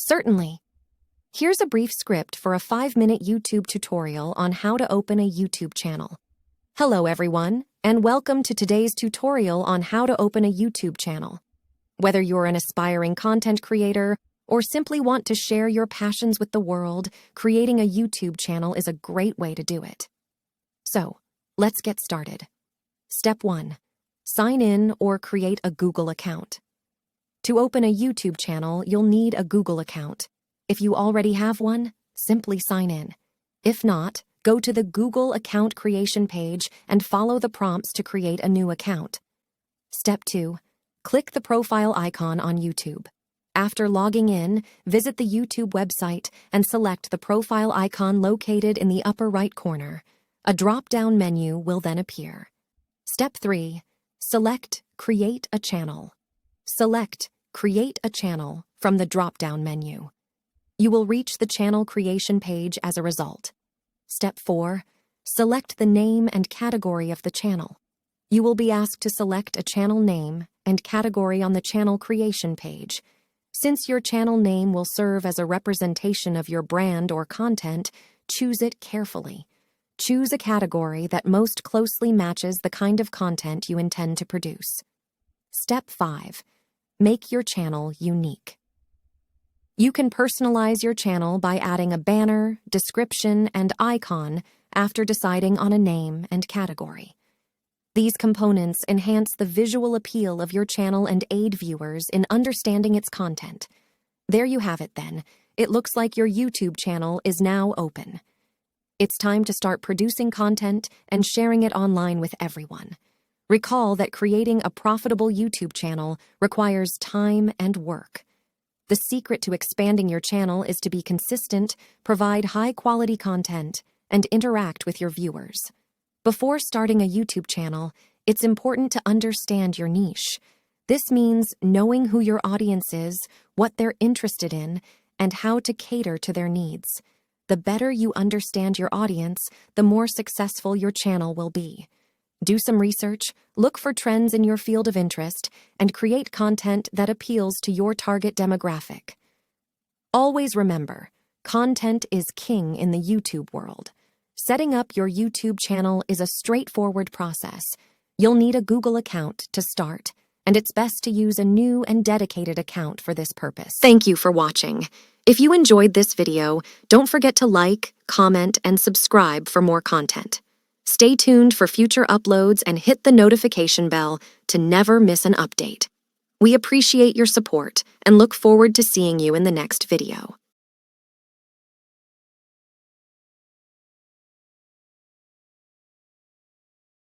Certainly. Here's a brief script for a 5-minute YouTube tutorial on how to open a YouTube channel. Hello everyone, and welcome to today's tutorial on how to open a YouTube channel. Whether you're an aspiring content creator or simply want to share your passions with the world, creating a YouTube channel is a great way to do it. So, let's get started. Step 1. Sign in or create a Google account. To open a YouTube channel, you'll need a Google account. If you already have one, simply sign in. If not, go to the Google account creation page and follow the prompts to create a new account. Step 2. Click the profile icon on YouTube. After logging in, visit the YouTube website and select the profile icon located in the upper right corner. A drop-down menu will then appear. Step 3. Select Create a Channel. Select Create a Channel from the drop-down menu. You will reach the channel creation page as a result. Step 4. Select the name and category of the channel. You will be asked to select a channel name and category on the channel creation page. Since your channel name will serve as a representation of your brand or content, choose it carefully. Choose a category that most closely matches the kind of content you intend to produce. Step 5. Make your channel unique. You can personalize your channel by adding a banner, description, and icon after deciding on a name and category. These components enhance the visual appeal of your channel and aid viewers in understanding its content. There you have it then. It looks like your YouTube channel is now open. It's time to start producing content and sharing it online with everyone. Recall that creating a profitable YouTube channel requires time and work. The secret to expanding your channel is to be consistent, provide high-quality content, and interact with your viewers. Before starting a YouTube channel, it's important to understand your niche. This means knowing who your audience is, what they're interested in, and how to cater to their needs. The better you understand your audience, the more successful your channel will be. Do some research, look for trends in your field of interest, and create content that appeals to your target demographic. Always remember, content is king in the YouTube world. Setting up your YouTube channel is a straightforward process. You'll need a Google account to start, and it's best to use a new and dedicated account for this purpose. Thank you for watching. If you enjoyed this video, don't forget to like, comment, and subscribe for more content. Stay tuned for future uploads and hit the notification bell to never miss an update. We appreciate your support and look forward to seeing you in the next video.